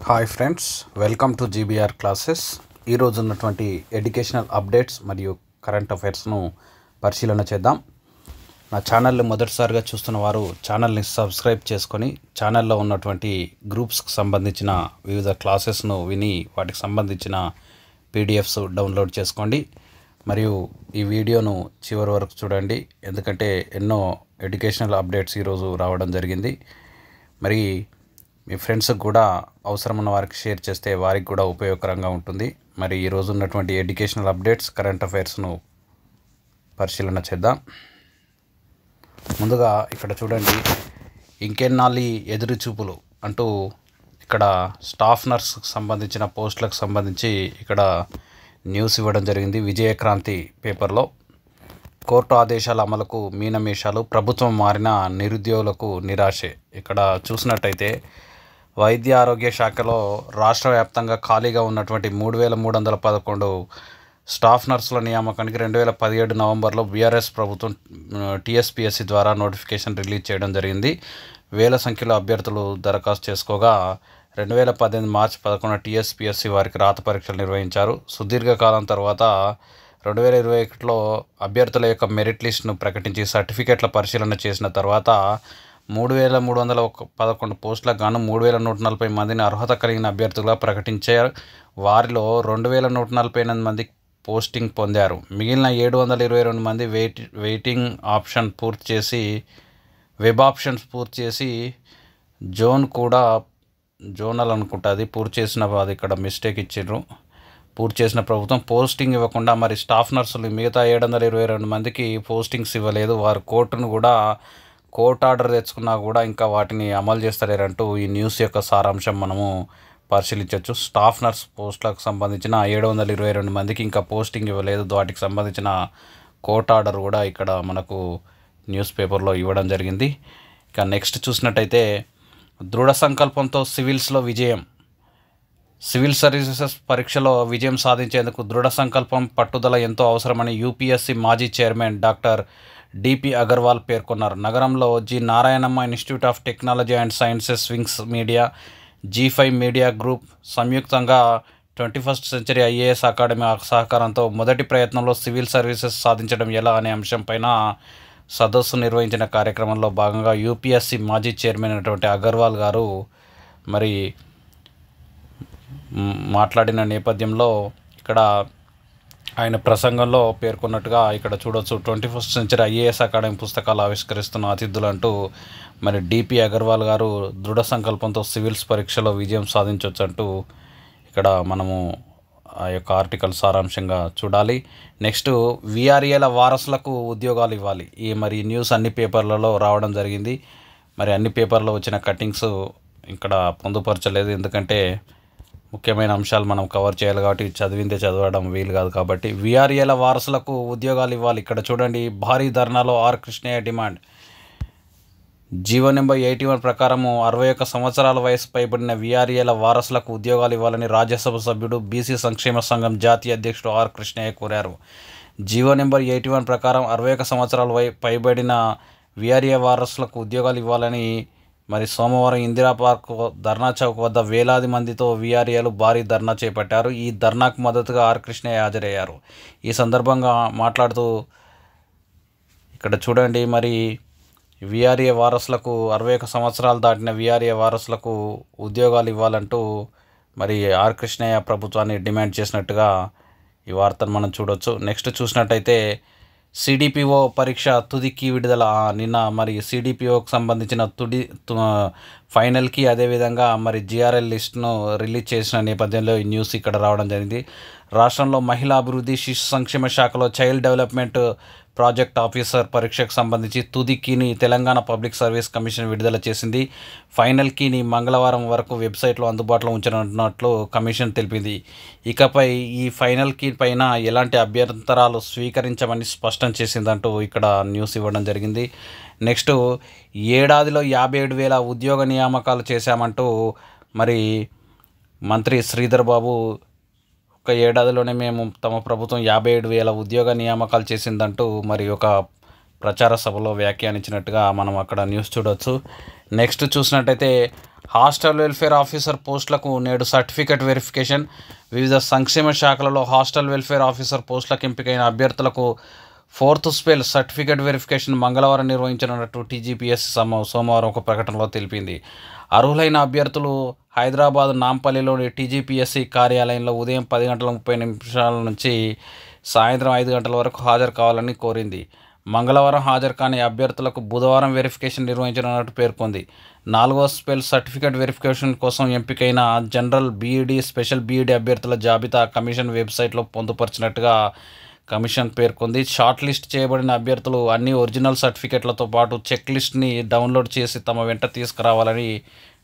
Hi friends, welcome to GBR classes. ఈరోజు ఉన్నటువంటి educational updates మరియు కరెంట్ అఫైర్స్ను పరిశీలన చేద్దాం. నా ఛానల్ని మొదటిసారిగా చూస్తున్న వారు ఛానల్ని సబ్స్క్రైబ్ చేసుకొని ఛానల్లో ఉన్నటువంటి గ్రూప్స్కి సంబంధించిన వివిధ క్లాసెస్ను విని వాటికి సంబంధించిన పీడిఎఫ్స్ డౌన్లోడ్ చేసుకోండి. మరియు ఈ వీడియోను చివరి వరకు చూడండి, ఎందుకంటే ఎన్నో ఎడ్యుకేషనల్ అప్డేట్స్ ఈరోజు రావడం జరిగింది. మరి మీ ఫ్రెండ్స్కి కూడా అవసరమైన వారికి షేర్ చేస్తే వారికి కూడా ఉపయోగకరంగా ఉంటుంది. మరి ఈరోజు ఉన్నటువంటి ఎడ్యుకేషనల్ అప్డేట్స్, కరెంట్ అఫైర్స్ను పరిశీలన చేద్దాం. ముందుగా ఇక్కడ చూడండి, ఇంకెన్నాళ్ళి ఎదురు చూపులు అంటూ ఇక్కడ స్టాఫ్ నర్స్కి సంబంధించిన పోస్టులకు సంబంధించి ఇక్కడ న్యూస్ ఇవ్వడం జరిగింది. విజయక్రాంతి పేపర్లో కోర్టు ఆదేశాల అమలుకు మీనమేషాలు, ప్రభుత్వం మారిన నిరుద్యోగులకు నిరాశే. ఇక్కడ చూసినట్టయితే వైద్య ఆరోగ్య శాఖలో రాష్ట్ర వ్యాప్తంగా ఖాళీగా ఉన్నటువంటి 3,311 స్టాఫ్ నర్సుల నియామకానికి 2017 నవంబర్లో బీఆర్ఎస్ ప్రభుత్వం టీఎస్పీఎస్సీ ద్వారా నోటిఫికేషన్ రిలీజ్ చేయడం జరిగింది. వేల సంఖ్యలో అభ్యర్థులు దరఖాస్తు చేసుకోగా 2018 మార్చి 11 టీఎస్పీఎస్సీ వారికి రాత పరీక్షలు నిర్వహించారు. సుదీర్ఘకాలం తర్వాత 2021లో అభ్యర్థుల యొక్క మెరిట్ లిస్టును ప్రకటించి సర్టిఫికెట్ల పరిశీలన చేసిన తర్వాత 3,311 పోస్టులకు గాను 3,140 మందిని అర్హత కలిగిన అభ్యర్థులుగా ప్రకటించారు. వారిలో 2,148 మంది పోస్టింగ్ పొందారు. మిగిలిన 722 మంది వెయిటింగ్ ఆప్షన్ పూర్తి చేసి వెబ్ ఆప్షన్స్ పూర్తి చేసి జోనల్ అనుకుంటా అది పూర్తి చేసిన, అది ఇక్కడ మిస్టేక్ ఇచ్చిండ్రు. పూర్తి చేసిన ప్రభుత్వం పోస్టింగ్ ఇవ్వకుండా మరి స్టాఫ్ నర్సులు మిగతా 722 మందికి పోస్టింగ్స్ ఇవ్వలేదు. వారు కోర్టు ఆర్డర్ తెచ్చుకున్నా కూడా ఇంకా వాటిని అమలు చేస్తలేరంటూ ఈ న్యూస్ యొక్క సారాంశం మనము పరిశీలించవచ్చు. స్టాఫ్ నర్స్ పోస్టులకు సంబంధించిన 722 మందికి ఇంకా పోస్టింగ్ ఇవ్వలేదు. వాటికి సంబంధించిన కోర్టు ఆర్డర్ కూడా ఇక్కడ మనకు న్యూస్ పేపర్లో ఇవ్వడం జరిగింది. ఇక నెక్స్ట్ చూసినట్టయితే దృఢ సంకల్పంతో సివిల్స్లో విజయం. సివిల్ సర్వీసెస్ పరీక్షలో విజయం సాధించేందుకు దృఢ సంకల్పం, పట్టుదల ఎంతో అవసరమని యూపీఎస్సీ మాజీ చైర్మన్ డాక్టర్ డిపి అగర్వాల్ పేర్కొన్నారు. నగరంలో G Narayanamma institute of technology and sciences, wings media, G5 media group సంయుక్తంగా 21st సెంచరీ ఐఏఎస్ అకాడమీ సహకారంతో మొదటి ప్రయత్నంలో సివిల్ సర్వీసెస్ సాధించడం ఎలా అనే అంశంపైన సదస్సు నిర్వహించిన కార్యక్రమంలో భాగంగా యూపీఎస్సీ మాజీ చైర్మన్ అయినటువంటి అగర్వాల్ గారు మరి మాట్లాడిన నేపథ్యంలో ఇక్కడ ఆయన ప్రసంగంలో పేర్కొన్నట్టుగా ఇక్కడ చూడవచ్చు. 21st సెంచరీ ఐఏఎస్ అకాడమీ పుస్తకాలు ఆవిష్కరిస్తున్న అతిథులు అంటూ మరి డిపి అగర్వాల్ గారు దృఢ సంకల్పంతో సివిల్స్ పరీక్షలో విజయం సాధించవచ్చు అంటూ ఇక్కడ మనము ఆ యొక్క ఆర్టికల్ సారాంశంగా చూడాలి. నెక్స్ట్, విఆర్ఏల వారసులకు ఉద్యోగాలు ఇవ్వాలి. మరి న్యూస్ అన్ని పేపర్లలో రావడం జరిగింది. మరి అన్ని పేపర్లో వచ్చిన కటింగ్స్ ఇక్కడ పొందుపరచలేదు, ఎందుకంటే ముఖ్యమైన అంశాలు మనం కవర్ చేయాలి కాబట్టి చదివిందే చదవడం వీలు కాదు. కాబట్టి విఆర్ఏల వారసులకు ఉద్యోగాలు ఇవ్వాలి. ఇక్కడ చూడండి, భారీ ధర్నాలో R Krishnaiah demand. GO number 81 ప్రకారము 61 సంవత్సరాల వయసు పైబడిన విఆర్ఏల వారసులకు ఉద్యోగాలు ఇవ్వాలని రాజ్యసభ సభ్యుడు బీసీ సంక్షేమ సంఘం జాతీయ అధ్యక్షుడు ఆర్ కృష్ణయ్య కోరారు. జీవో నెంబర్ 81 ప్రకారం 61 సంవత్సరాల పైబడిన విఆర్ఏ వారసులకు ఉద్యోగాలు ఇవ్వాలని మరి సోమవారం ఇందిరా పార్క్ ధర్నా చౌక్ వద్ద వేలాది మందితో విఆర్ఏలు భారీ ధర్నా చేపట్టారు. ఈ ధర్నాకు మద్దతుగా ఆర్ కృష్ణయ్య హాజరయ్యారు. ఈ సందర్భంగా మాట్లాడుతూ ఇక్కడ చూడండి, మరి విఆర్ఏ వారసులకు 61 సంవత్సరాలు దాటిన విఆర్ఏ వారసులకు ఉద్యోగాలు ఇవ్వాలంటూ మరి ఆర్ కృష్ణయ్య ప్రభుత్వాన్ని డిమాండ్ చేసినట్టుగా ఈ వార్తను మనం చూడవచ్చు. నెక్స్ట్ చూసినట్టయితే సిడిపిఓ పరీక్ష తుదికి విడుదల. నిన్న మరి సిడిపిఓకి సంబంధించిన ఫైనల్కి, అదేవిధంగా మరి జిఆర్ఎల్ లిస్ట్ను రిలీజ్ చేసిన నేపథ్యంలో ఈ న్యూస్ ఇక్కడ రావడం జరిగింది. రాష్ట్రంలో మహిళా అభివృద్ధి శిశు సంక్షేమ శాఖలో చైల్డ్ డెవలప్మెంట్ ప్రాజెక్ట్ ఆఫీసర్ పరీక్షకు సంబంధించి తుది కీని తెలంగాణ పబ్లిక్ సర్వీస్ కమిషన్ విడుదల చేసింది. ఫైనల్ కీని మంగళవారం వరకు వెబ్సైట్లో అందుబాటులో ఉంచనున్నట్లు కమిషన్ తెలిపింది. ఇకపై ఈ ఫైనల్ కీ పైన ఎలాంటి అభ్యంతరాలు స్వీకరించమని స్పష్టం చేసిందంటూ ఇక్కడ న్యూస్ ఇవ్వడం జరిగింది. నెక్స్ట్, ఏడాదిలో 57,000 ఉద్యోగ నియామకాలు చేశామంటూ మరి మంత్రి శ్రీధర్ బాబు ఒక ఏడాదిలోనే తమ ప్రభుత్వం 57,000 ఉద్యోగ నియామకాలు చేసిందంటూ మరి ఒక ప్రచార సభలో వ్యాఖ్యానించినట్టుగా మనం అక్కడ న్యూస్ చూడవచ్చు. నెక్స్ట్ చూసినట్టయితే హాస్టల్ వెల్ఫేర్ ఆఫీసర్ పోస్టులకు నేడు సర్టిఫికెట్ వెరిఫికేషన్. వివిధ సంక్షేమ శాఖలలో హాస్టల్ వెల్ఫేర్ ఆఫీసర్ పోస్టులకు ఎంపికైన అభ్యర్థులకు 4th స్పెల్ సర్టిఫికెట్ వెరిఫికేషన్ మంగళవారం నిర్వహించనున్నట్టు టీజీపీఎస్సీ సోమవారం ఒక ప్రకటనలో తెలిపింది. అర్హులైన అభ్యర్థులు హైదరాబాద్ నాంపల్లిలోని టీజీపీఎస్సీ కార్యాలయంలో ఉదయం 10:30 నుంచి సాయంత్రం 5 గంటల వరకు హాజరు కావాలని కోరింది. మంగళవారం హాజరు కాని అభ్యర్థులకు బుధవారం వెరిఫికేషన్ నిర్వహించనున్నట్టు పేర్కొంది. 4వ స్పెల్ సర్టిఫికేట్ వెరిఫికేషన్ కోసం ఎంపికైన జనరల్ బీఈడీ, స్పెషల్ బీఈడీ అభ్యర్థుల జాబితా కమిషన్ వెబ్సైట్లో పొందుపరిచినట్టుగా కమిషన్ పేర్కొంది. షార్ట్ లిస్ట్ చేయబడిన అభ్యర్థులు అన్ని ఒరిజినల్ సర్టిఫికేట్లతో పాటు చెక్ లిస్ట్ని డౌన్లోడ్ చేసి తమ వెంట తీసుకురావాలని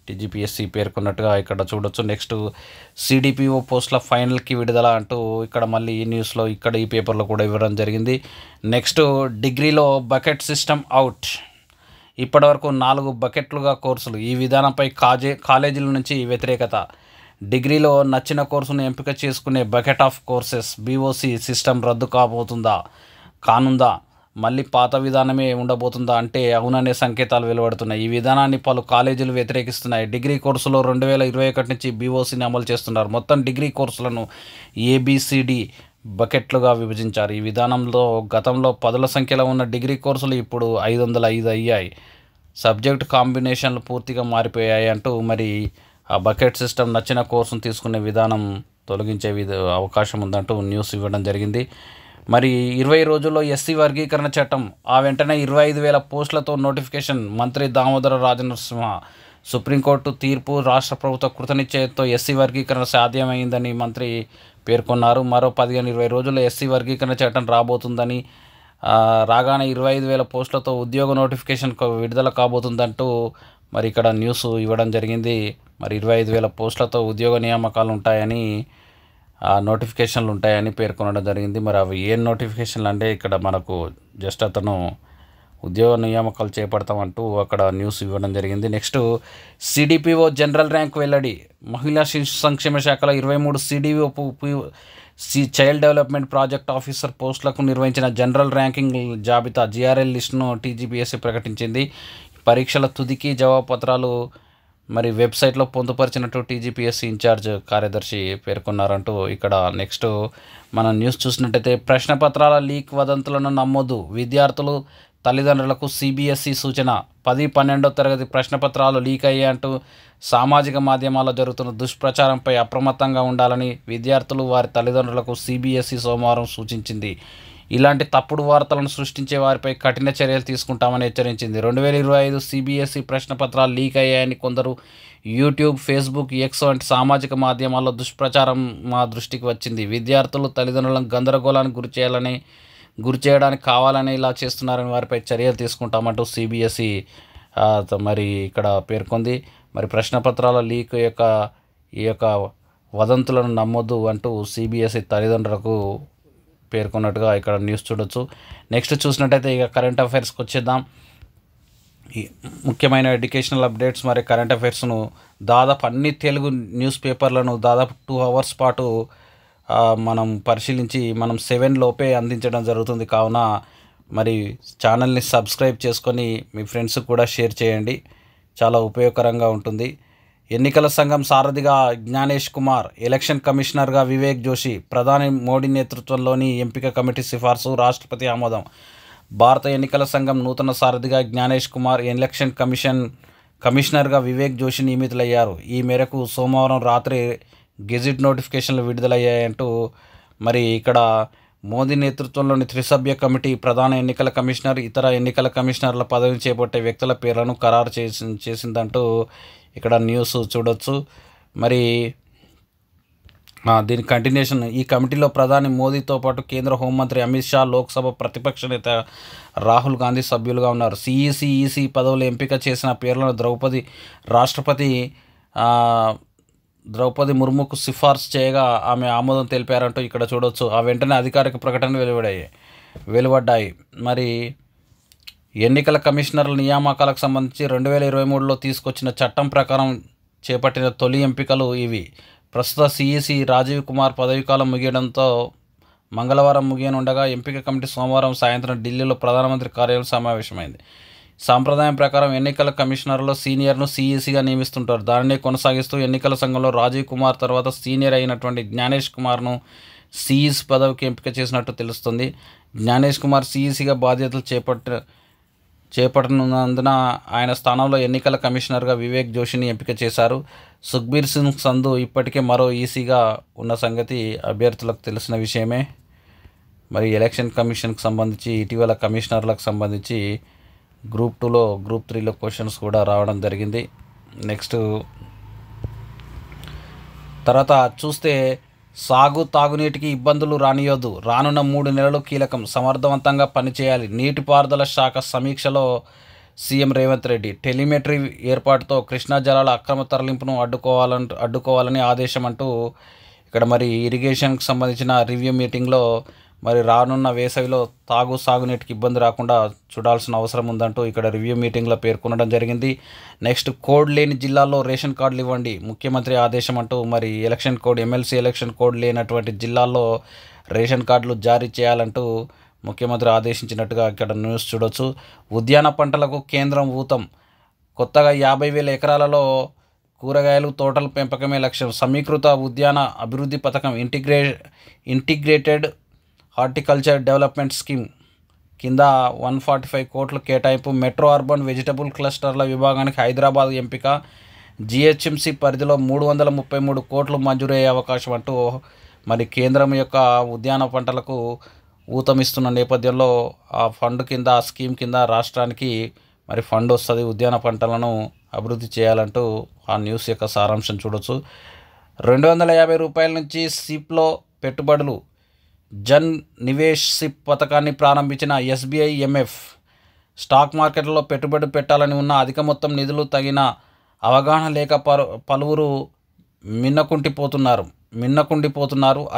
టీజీపీఎస్సీ పేర్కొన్నట్టుగా ఇక్కడ చూడొచ్చు. నెక్స్ట్ సిడిపిఓ పోస్టుల ఫైనల్కి విడుదల అంటూ ఇక్కడ మళ్ళీ ఈ న్యూస్లో ఈ పేపర్లో కూడా ఇవ్వడం జరిగింది. నెక్స్ట్ డిగ్రీలో బకెట్ సిస్టమ్ అవుట్. ఇప్పటివరకు 4 బకెట్లుగా కోర్సులు. ఈ విధానంపై కాలేజీల నుంచి వ్యతిరేకత. డిగ్రీలో నచ్చిన కోర్సును ఎంపిక చేసుకునే bucket of courses BOC system రద్దు కానుందా, మళ్ళీ పాత విధానమే ఉండబోతుందా అంటే అవుననే సంకేతాలు వెలువడుతున్నాయి. ఈ విధానాన్ని పలు కాలేజీలు వ్యతిరేకిస్తున్నాయి. డిగ్రీ కోర్సులో 2021 నుంచి బీఓసీని అమలు చేస్తున్నారు. మొత్తం డిగ్రీ కోర్సులను ఏబిసిడి బకెట్లుగా విభజించారు. ఈ విధానంలో గతంలో 10ల సంఖ్యలో ఉన్న డిగ్రీ కోర్సులు ఇప్పుడు 505 అయ్యాయి. సబ్జెక్ట్ కాంబినేషన్లు పూర్తిగా మారిపోయాయి అంటూ మరి ఆ బకెట్ సిస్టమ్ నచ్చిన కోర్సును తీసుకునే విధానం తొలగించే అవకాశం ఉందంటూ న్యూస్ ఇవ్వడం జరిగింది. మరి 20 రోజుల్లో ఎస్సీ వర్గీకరణ చట్టం, ఆ వెంటనే 25,000 పోస్టులతో నోటిఫికేషన్. మంత్రి దామోదర రాజనరసింహ. సుప్రీంకోర్టు తీర్పు, రాష్ట్ర ప్రభుత్వ కృతనిశ్చయంతో ఎస్సీ వర్గీకరణ సాధ్యమైందని మంత్రి పేర్కొన్నారు. మరో 15-20 రోజుల్లో ఎస్సీ వర్గీకరణ చట్టం రాబోతుందని, రాగానే 25,000 పోస్టులతో ఉద్యోగ నోటిఫికేషన్ విడుదల కాబోతుందంటూ మరి ఇక్కడ న్యూస్ ఇవ్వడం జరిగింది. మరి 25,000 పోస్టులతో ఉద్యోగ నియామకాలు ఉంటాయని, నోటిఫికేషన్లు ఉంటాయని పేర్కొనడం జరిగింది. మరి అవి ఏం నోటిఫికేషన్లు అంటే ఇక్కడ మనకు జస్ట్ అతను ఉద్యోగ నియామకాలు చేపడతామంటూ అక్కడ న్యూస్ ఇవ్వడం జరిగింది. నెక్స్ట్ సిడిపిఓ జనరల్ ర్యాంక్ వెల్లడి. మహిళా శిశు సంక్షేమ శాఖలో 23 CDPO child development project officer పోస్టులకు నిర్వహించిన జనరల్ ర్యాంకింగ్ జాబితా జిఆర్ఎల్ లిస్టును టీజీపీఎస్సీ ప్రకటించింది. పరీక్షల తుదికి జవాబుపత్రాలు మరి వెబ్సైట్లో పొందుపరిచినట్టు టీజీపీఎస్సీ ఇన్ఛార్జ్ కార్యదర్శి పేర్కొన్నారంటూ ఇక్కడ నెక్స్ట్ మనం న్యూస్ చూసినట్టయితే ప్రశ్నపత్రాల లీక్ వదంతులను నమ్మొద్దు. విద్యార్థులు తల్లిదండ్రులకు సిబిఎస్ఈ సూచన. 10-12వ తరగతి ప్రశ్నపత్రాలు లీక్ అయ్యాయంటూ సామాజిక మాధ్యమాల్లో జరుగుతున్న దుష్ప్రచారంపై అప్రమత్తంగా ఉండాలని విద్యార్థులు వారి తల్లిదండ్రులకు సిబిఎస్ఈ సోమవారం సూచించింది. ఇలాంటి తప్పుడు వార్తలను సృష్టించే వారిపై కఠిన చర్యలు తీసుకుంటామని హెచ్చరించింది. 2025 సిబిఎస్ఈ ప్రశ్నపత్రాలు లీక్ అయ్యాయని కొందరు యూట్యూబ్, ఫేస్బుక్, ఎక్స్ వంటి సామాజిక మాధ్యమాల్లో దుష్ప్రచారం మా దృష్టికి వచ్చింది. విద్యార్థులు తల్లిదండ్రులను గందరగోళానికి గురి చేయడానికి కావాలని ఇలా చేస్తున్నారని వారిపై చర్యలు తీసుకుంటామంటూ సిబిఎస్ఈ మరి ఇక్కడ పేర్కొంది. మరి ప్రశ్నపత్రాల లీక్ ఈ యొక్క వదంతులను నమ్మొద్దు అంటూ సిబిఎస్ఈ తల్లిదండ్రులకు పేర్కొన్నట్టుగా ఇక్కడ న్యూస్ చూడొచ్చు. నెక్స్ట్ చూసినట్టయితే ఇక కరెంట్ అఫైర్స్కి వచ్చేద్దాం. ఈ ముఖ్యమైన ఎడ్యుకేషనల్ అప్డేట్స్ మరి కరెంట్ అఫైర్స్ను దాదాపు అన్ని తెలుగు న్యూస్ పేపర్లను దాదాపు 2 అవర్స్ పాటు మనం పరిశీలించి మనం 7 లోపే అందించడం జరుగుతుంది. కావున మరి ఛానల్ని సబ్స్క్రైబ్ చేసుకొని మీ ఫ్రెండ్స్కి కూడా షేర్ చేయండి, చాలా ఉపయోగకరంగా ఉంటుంది. ఎన్నికల సంఘం సారథిగా జ్ఞానేష్ కుమార్, ఎలక్షన్ కమిషనర్గా వివేక్ జోషి. ప్రధాని మోడీ నేతృత్వంలోని ఎంపిక కమిటీ సిఫార్సు, రాష్ట్రపతి ఆమోదం. భారత ఎన్నికల సంఘం నూతన సారథిగా జ్ఞానేష్ కుమార్, ఎలక్షన్ కమిషనర్గా వివేక్ జోషి నియమితులయ్యారు. ఈ మేరకు సోమవారం రాత్రి గెజిట్ నోటిఫికేషన్లు విడుదలయ్యాయంటూ మరి ఇక్కడ మోదీ నేతృత్వంలోని త్రిసభ్య కమిటీ ప్రధాన ఎన్నికల కమిషనర్, ఇతర ఎన్నికల కమిషనర్ల పదవిని చేపట్టే వ్యక్తుల పేర్లను ఖరారు చేసిందంటూ ఇక్కడ న్యూస్ చూడొచ్చు. మరి దీని కంటిన్యూషన్. ఈ కమిటీలో ప్రధాని మోదీతో పాటు కేంద్ర హోంమంత్రి అమిత్ షా, లోక్సభ ప్రతిపక్ష నేత రాహుల్ గాంధీ సభ్యులుగా ఉన్నారు. సిఈసి, ఈసీ పదవులు ఎంపిక చేసిన పేర్లను రాష్ట్రపతి ద్రౌపది ముర్ముకు సిఫార్సు చేయగా ఆమె ఆమోదం తెలిపారంటూ ఇక్కడ చూడొచ్చు. ఆ వెంటనే అధికారిక ప్రకటన వెలువడ్డాయి. మరి ఎన్నికల కమిషనర్ల నియామకాలకు సంబంధించి 2023లో తీసుకొచ్చిన చట్టం ప్రకారం చేపట్టిన తొలి ఎంపికలు ఇవి. ప్రస్తుత సిఈసి రాజీవ్ కుమార్ పదవీకాలం ముగియడంతో మంగళవారం ముగియనుండగా ఎంపిక కమిటీ సోమవారం సాయంత్రం ఢిల్లీలో ప్రధానమంత్రి కార్యాలయం సమావేశమైంది. సాంప్రదాయం ప్రకారం ఎన్నికల కమిషనర్లో సీనియర్ను సిఈసిగా నియమిస్తుంటారు. దానిని కొనసాగిస్తూ ఎన్నికల సంఘంలో రాజీవ్ కుమార్ తర్వాత సీనియర్ అయినటువంటి జ్ఞానేష్ కుమార్ను సిఈసి పదవికి ఎంపిక చేసినట్టు తెలుస్తుంది. జ్ఞానేష్ కుమార్ సిఈసిగా బాధ్యతలు చేపట్టనున్నందున ఆయన స్థానంలో ఎన్నికల కమిషనర్గా వివేక్ జోషిని ఎంపిక చేశారు. సుఖ్బీర్ సింగ్ సంధు ఇప్పటికే మరో ఈసీగా ఉన్న సంగతి అభ్యర్థులకు తెలిసిన విషయమే. మరి ఎలక్షన్ కమిషన్కి సంబంధించి ఇటీవల కమిషనర్లకు సంబంధించి గ్రూప్ 2లో గ్రూప్ 3లో క్వశ్చన్స్ కూడా రావడం జరిగింది. నెక్స్ట్ తర్వాత చూస్తే తాగునీటికి ఇబ్బందులు రానియొద్దు, రానున్న 3 నెలలు కీలకం, సమర్థవంతంగా పనిచేయాలి. నీటిపారుదల శాఖ సమీక్షలో సీఎం రేవంత్ రెడ్డి టెలిమెట్రీ ఏర్పాటుతో కృష్ణా జలాల అక్రమ తరలింపును అడ్డుకోవాలని ఆదేశం అంటూ ఇక్కడ మరి ఇరిగేషన్కి సంబంధించిన రివ్యూ మీటింగ్లో మరి రానున్న వేసవిలో సాగునీటికి ఇబ్బంది రాకుండా చూడాల్సిన అవసరం ఉందంటూ ఇక్కడ రివ్యూ మీటింగ్లో పేర్కొనడం జరిగింది. నెక్స్ట్ కోడ్ లేని జిల్లాల్లో రేషన్ కార్డులు ఇవ్వండి, ముఖ్యమంత్రి ఆదేశం అంటూ మరి election code MLC election code లేనటువంటి జిల్లాల్లో రేషన్ కార్డులు జారీ చేయాలంటూ ముఖ్యమంత్రి ఆదేశించినట్టుగా ఇక్కడ న్యూస్ చూడొచ్చు. ఉద్యాన పంటలకు కేంద్రం ఊతం, కొత్తగా 50,000 ఎకరాలలో కూరగాయలు తోటల పెంపకమే లక్ష్యం. సమీకృత ఉద్యాన అభివృద్ధి పథకం ఇంటిగ్రేటెడ్ హార్టికల్చర్ డెవలప్మెంట్ స్కీమ్ కింద 145 కోట్లు కేటాయింపు. మెట్రో అర్బన్ వెజిటబుల్ క్లస్టర్ల విభాగానికి హైదరాబాద్ ఎంపిక. జిహెచ్ఎంసీ పరిధిలో 333 కోట్లు మంజూరయ్యే అవకాశం అంటూ మరి కేంద్రం యొక్క ఉద్యాన పంటలకు ఊతమిస్తున్న నేపథ్యంలో ఆ ఫండ్ కింద ఆ స్కీమ్ కింద రాష్ట్రానికి మరి ఫండ్ వస్తుంది, ఉద్యాన పంటలను అభివృద్ధి చేయాలంటూ ఆ న్యూస్ యొక్క సారాంశం చూడొచ్చు. 250 రూపాయల నుంచి సిప్లో పెట్టుబడులు. జన్ నివేష్ సిప్ పథకాన్ని ప్రారంభించిన ఎస్బీఐ ఎంఎఫ్. స్టాక్ మార్కెట్లో పెట్టుబడి పెట్టాలని ఉన్న అధిక మొత్తం నిధులు తగిన అవగాహన లేక పలువురు మిన్నకుండిపోతున్నారు.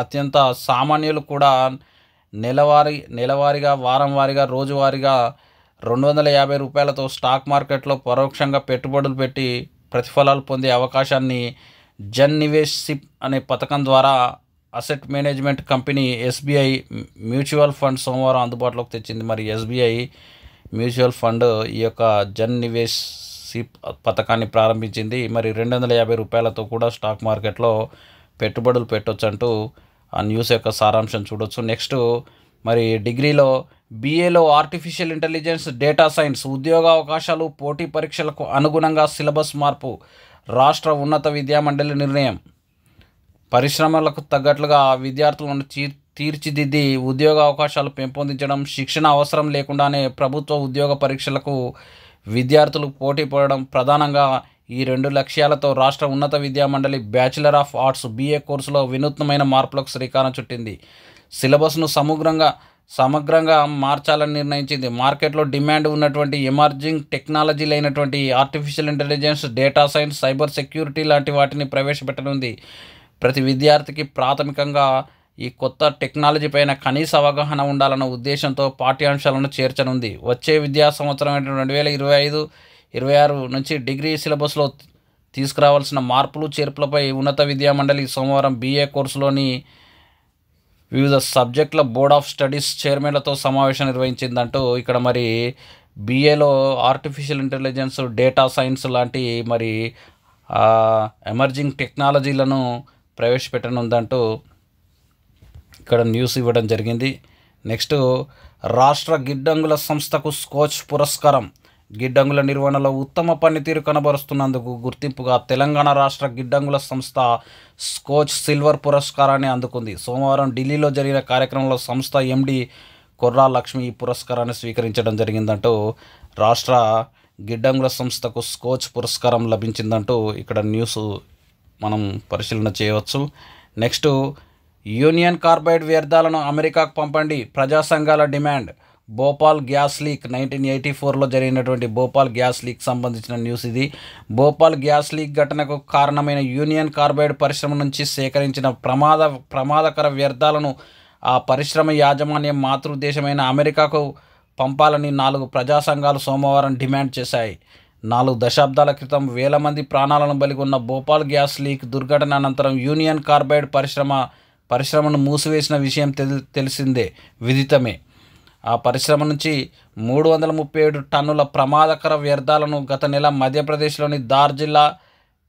అత్యంత సామాన్యులు కూడా నెలవారీగా వారంవారీగా రోజువారీగా 250 రూపాయలతో స్టాక్ మార్కెట్లో పరోక్షంగా పెట్టుబడులు పెట్టి ప్రతిఫలాలు పొందే అవకాశాన్ని జన్ నివేష్ సిప్ అనే పథకం ద్వారా asset management company SBI mutual fund సోమవారం అందుబాటులోకి తెచ్చింది. మరి ఎస్బీఐ మ్యూచువల్ ఫండ్ ఈ యొక్క జన్ నివేష్ సిప్ పథకాన్ని ప్రారంభించింది. మరి 250 రూపాయలతో కూడా స్టాక్ మార్కెట్లో పెట్టుబడులు పెట్టొచ్చు అంటూ ఆ న్యూస్ యొక్క సారాంశం చూడొచ్చు. నెక్స్ట్ మరి డిగ్రీలో బీఏలో ఆర్టిఫిషియల్ ఇంటెలిజెన్స్ డేటా సైన్స్ ఉద్యోగ అవకాశాలు పోటీ పరీక్షలకు అనుగుణంగా సిలబస్ మార్పు. రాష్ట్ర ఉన్నత విద్యామండలి నిర్ణయం. పరిశ్రమలకు తగ్గట్లుగా విద్యార్థులను తీర్చిదిద్ది ఉద్యోగ అవకాశాలు పెంపొందించడం, శిక్షణ అవసరం లేకుండానే ప్రభుత్వ ఉద్యోగ పరీక్షలకు విద్యార్థులు పోటీ పడడం ప్రధానంగా ఈ 2 లక్ష్యాలతో రాష్ట్ర ఉన్నత విద్యామండలి బ్యాచిలర్ ఆఫ్ ఆర్ట్స్ బీఏ కోర్సులో వినూత్నమైన మార్పులకు శ్రీకారం చుట్టింది. సిలబస్ను సమగ్రంగా మార్చాలని నిర్ణయించింది. మార్కెట్లో డిమాండ్ ఉన్నటువంటి ఎమర్జింగ్ టెక్నాలజీలైనటువంటి artificial intelligence, data science, cyber security లాంటి వాటిని ప్రవేశపెట్టనుంది. ప్రతి విద్యార్థికి ప్రాథమికంగా ఈ కొత్త టెక్నాలజీ పైన కనీస అవగాహన ఉండాలన్న ఉద్దేశంతో పాఠ్యాంశాలను చేర్చనుంది. వచ్చే విద్యా సంవత్సరం 2025-26 నుంచి డిగ్రీ సిలబస్లో తీసుకురావాల్సిన మార్పులు చేర్పులపై ఉన్నత విద్యామండలి సోమవారం బీఏ కోర్సులోని వివిధ సబ్జెక్టుల బోర్డ్ ఆఫ్ స్టడీస్ చైర్మన్లతో సమావేశం నిర్వహించిందంటూ ఇక్కడ మరి బీఏలో ఆర్టిఫిషియల్ ఇంటెలిజెన్స్, డేటా సైన్స్ లాంటి మరి ఎమర్జింగ్ టెక్నాలజీలను ప్రవేశపెట్టనుందంటూ ఇక్కడ న్యూస్ ఇవ్వడం జరిగింది. నెక్స్ట్ రాష్ట్ర గిడ్డంగుల సంస్థకు స్కోచ్ పురస్కారం. గిడ్డంగుల నిర్వహణలో ఉత్తమ పనితీరు కనబరుస్తున్నందుకు గుర్తింపుగా తెలంగాణ రాష్ట్ర గిడ్డంగుల సంస్థ స్కోచ్ సిల్వర్ పురస్కారాన్ని అందుకుంది. సోమవారం ఢిల్లీలో జరిగిన కార్యక్రమంలో సంస్థ ఎండి కొర్రా లక్ష్మి ఈ పురస్కారాన్ని స్వీకరించడం జరిగిందంటూ రాష్ట్ర గిడ్డంగుల సంస్థకు స్కోచ్ పురస్కారం లభించిందంటూ ఇక్కడ న్యూస్ మనం పరిశీలన చేయవచ్చు. నెక్స్ట్ యూనియన్ కార్బైడ్ వ్యర్థాలను అమెరికాకు పంపండి, ప్రజా సంఘాల డిమాండ్. భోపాల్ గ్యాస్ లీక్ 1984లో జరిగినటువంటి భోపాల్ గ్యాస్ లీక్ సంబంధించిన న్యూస్ ఇది. భోపాల్ గ్యాస్ లీక్ ఘటనకు కారణమైన యూనియన్ కార్బైడ్ పరిశ్రమ నుంచి సేకరించిన ప్రమాదకర వ్యర్థాలను ఆ పరిశ్రమ యాజమాన్యం మాతృదేశమైన అమెరికాకు పంపాలని 4 ప్రజా సంఘాలు సోమవారం డిమాండ్ చేశాయి. 4 దశాబ్దాల క్రితం వేల మంది ప్రాణాలను బలిగొన్న భోపాల్ గ్యాస్ లీక్ దుర్ఘటన అనంతరం యూనియన్ కార్బైడ్ పరిశ్రమను మూసివేసిన విషయం తెలిసిందే, విదితమే. ఆ పరిశ్రమ నుంచి 337 టన్నుల ప్రమాదకర వ్యర్థాలను గత నెల మధ్యప్రదేశ్లోని ధార్ జిల్లా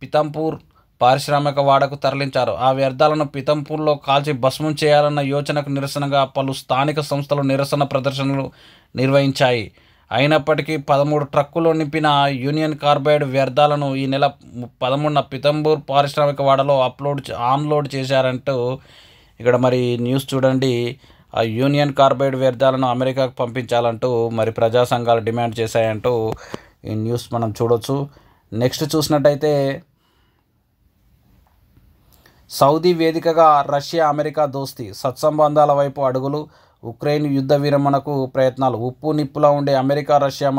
పితంపూర్ పారిశ్రామిక వాడకు తరలించారు. ఆ వ్యర్థాలను పితంపూర్లో కాల్చి భస్మం చేయాలన్న యోచనకు నిరసనగా పలు స్థానిక సంస్థలు నిరసన ప్రదర్శనలు నిర్వహించాయి. అయినప్పటికీ 13 ట్రక్కులు నింపిన యూనియన్ కార్బైడ్ వ్యర్థాలను ఈ నెల 13న పితంపూర్ పారిశ్రామిక వాడలో ఆన్లోడ్ చేశారంటూ ఇక్కడ మరి న్యూస్ చూడండి. ఆ యూనియన్ కార్బైడ్ వ్యర్థాలను అమెరికాకు పంపించాలంటూ మరి ప్రజా సంఘాలు డిమాండ్ చేశాయంటూ ఈ న్యూస్ మనం చూడొచ్చు. నెక్స్ట్ చూసినట్టయితే సౌదీ వేదికగా రష్యా అమెరికా దోస్తీ, సత్సంబంధాల వైపు అడుగులు, ఉక్రెయిన్ యుద్ధ విరమణకు ప్రయత్నాలు. ఉప్పు నిప్పులా ఉండే అమెరికా రష్యా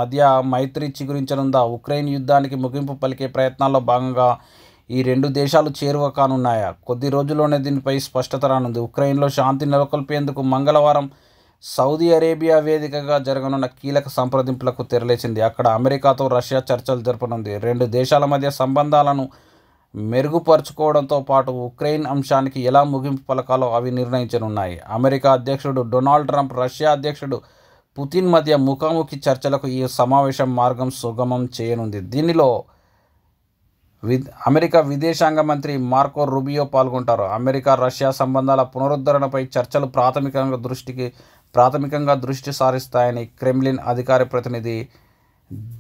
మధ్య మైత్రి చిగురించనుందా? ఉక్రెయిన్ యుద్ధానికి ముగింపు పలికే ప్రయత్నాల్లో భాగంగా ఈ రెండు దేశాలు చేరువ కానున్నాయా? కొద్ది రోజుల్లోనే దీనిపై స్పష్టత రానుంది. ఉక్రెయిన్లో శాంతి నెలకొల్పేందుకు మంగళవారం సౌదీ అరేబియా వేదికగా జరగనున్న కీలక సంప్రదింపులకు తెరలేచింది. అక్కడ అమెరికాతో రష్యా చర్చలు జరపనుంది. రెండు దేశాల మధ్య సంబంధాలను మెరుగుపరుచుకోవడంతో పాటు ఉక్రెయిన్ అంశానికి ఎలా ముగింపు పలకాలో అవి నిర్ణయించనున్నాయి. అమెరికా అధ్యక్షుడు డొనాల్డ్ ట్రంప్, రష్యా అధ్యక్షుడు పుతిన్ మధ్య ముఖాముఖి చర్చలకు ఈ సమావేశం మార్గం సుగమం చేయనుంది. దీనిలో అమెరికా విదేశాంగ మంత్రి మార్కో రూబియో పాల్గొంటారు. అమెరికా రష్యా సంబంధాల పునరుద్ధరణపై చర్చలు ప్రాథమికంగా దృష్టి సారిస్తాయని క్రెమ్లిన్ అధికార ప్రతినిధి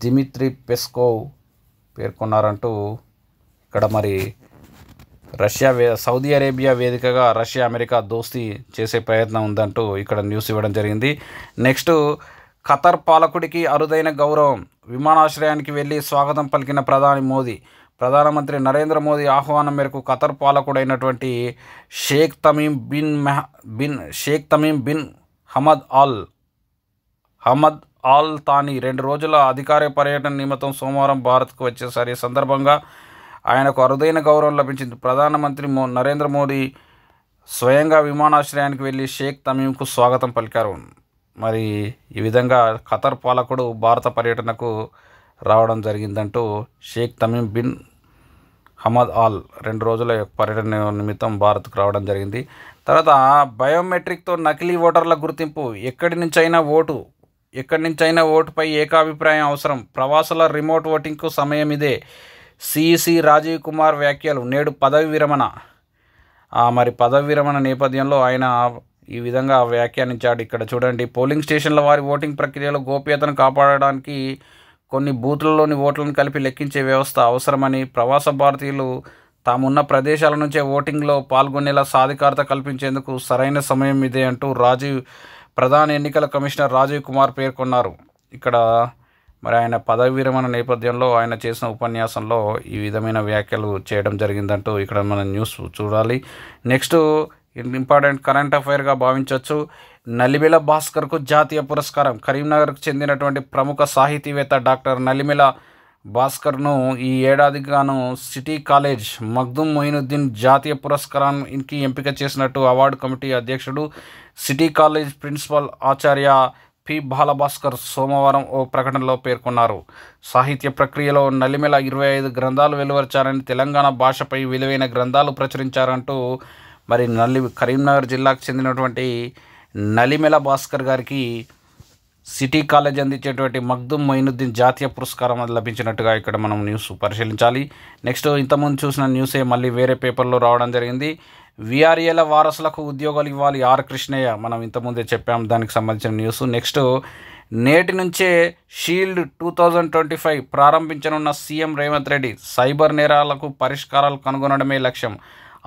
దిమిత్రీ పెస్కోవ్ పేర్కొన్నారంటూ ఇక్కడ మరి సౌదీ అరేబియా వేదికగా రష్యా అమెరికా దోస్తీ చేసే ప్రయత్నం ఉందంటూ ఇక్కడ న్యూస్ ఇవ్వడం జరిగింది. నెక్స్ట్, ఖతర్ పాలకుడికి అరుదైన గౌరవం, విమానాశ్రయానికి వెళ్ళి స్వాగతం పలికిన ప్రధానమంత్రి నరేంద్ర మోదీ ఆహ్వానం మేరకు ఖతర్ పాలకుడైనటువంటి Sheikh Tamim bin Hamad Al Thani 2 రోజుల అధికార పర్యటన నిమిత్తం సోమవారం భారత్కు వచ్చేసారు. ఈ సందర్భంగా ఆయనకు అరుదైన గౌరవం లభించింది. ప్రధానమంత్రి నరేంద్ర మోదీ స్వయంగా విమానాశ్రయానికి వెళ్ళి షేక్ తమీమ్కు స్వాగతం పలికారు. మరి ఈ విధంగా ఖతర్ పాలకుడు భారత పర్యటనకు రావడం జరిగిందంటూ Sheikh Tamim bin Hamad Al 2 రోజుల పర్యటన నిమిత్తం భారత్కు రావడం జరిగింది. తర్వాత బయోమెట్రిక్తో నకిలీ ఓటర్ల గుర్తింపు, ఎక్కడి నుంచైనా ఓటుపై ఏకాభిప్రాయం అవసరం, ప్రవాసుల రిమోట్ ఓటింగ్కు సమయం ఇదే. సిఈసి రాజీవ్ కుమార్ వ్యాఖ్యలు. నేడు పదవి విరమణ నేపథ్యంలో ఆయన ఈ విధంగా వ్యాఖ్యానించాడు. ఇక్కడ చూడండి, పోలింగ్ స్టేషన్ల వారి ఓటింగ్ ప్రక్రియలో గోప్యతను కాపాడడానికి కొన్ని బూతులలోని ఓట్లను కలిపి లెక్కించే వ్యవస్థ అవసరమని, ప్రవాస భారతీయులు తామున్న ప్రదేశాల నుంచే ఓటింగ్లో పాల్గొనేలా సాధికారత కల్పించేందుకు సరైన సమయం ఇదే అంటూ ప్రధాన ఎన్నికల కమిషనర్ రాజీవ్ కుమార్ పేర్కొన్నారు. ఇక్కడ మరి ఆయన పదవి విరమణ నేపథ్యంలో ఆయన చేసిన ఉపన్యాసంలో ఈ విధమైన వ్యాఖ్యలు చేయడం జరిగిందంటూ ఇక్కడ మనం న్యూస్ చూడాలి. నెక్స్ట్, ఇంపార్టెంట్ కరెంట్ అఫైర్గా భావించవచ్చు. నలిమెల భాస్కర్కు జాతీయ పురస్కారం. కరీంనగర్కు చెందినటువంటి ప్రముఖ సాహితీవేత్త డాక్టర్ నలిమెల భాస్కర్ను ఈ ఏడాదికి గాను సిటీ కాలేజ్ మగ్దుమ్ మొయినుద్దీన్ జాతీయ పురస్కారానికి ఎంపిక చేసినట్టు అవార్డు కమిటీ అధ్యక్షుడు, సిటీ కాలేజ్ ప్రిన్సిపల్ ఆచార్య పి బాలభాస్కర్ సోమవారం ఓ ప్రకటనలో పేర్కొన్నారు. సాహిత్య ప్రక్రియలో నలిమెల 25 గ్రంథాలు వెలువరించారని, తెలంగాణ భాషపై విలువైన గ్రంథాలు ప్రచురించారంటూ మరి కరీంనగర్ జిల్లాకు చెందినటువంటి నలిమెల భాస్కర్ గారికి సిటీ కాలేజ్ అందించేటువంటి మగ్దుమ్ మొయినుద్దీన్ జాతీయ పురస్కారం లభించినట్టుగా ఇక్కడ మనం న్యూస్ పరిశీలించాలి. నెక్స్ట్, ఇంతకుముందు చూసిన న్యూసే మళ్ళీ వేరే పేపర్లో రావడం జరిగింది. విఆర్ఏల వారసులకు ఉద్యోగాలు ఇవ్వాలి, ఆర్ కృష్ణయ్య. మనం ఇంతకుముందే చెప్పాం దానికి సంబంధించిన న్యూస్. నెక్స్ట్, నేటి నుంచే షీల్డ్ 2025 ప్రారంభించనున్న సీఎం రేవంత్ రెడ్డి. సైబర్ నేరాలకు పరిష్కారాలు కనుగొనడమే లక్ష్యం.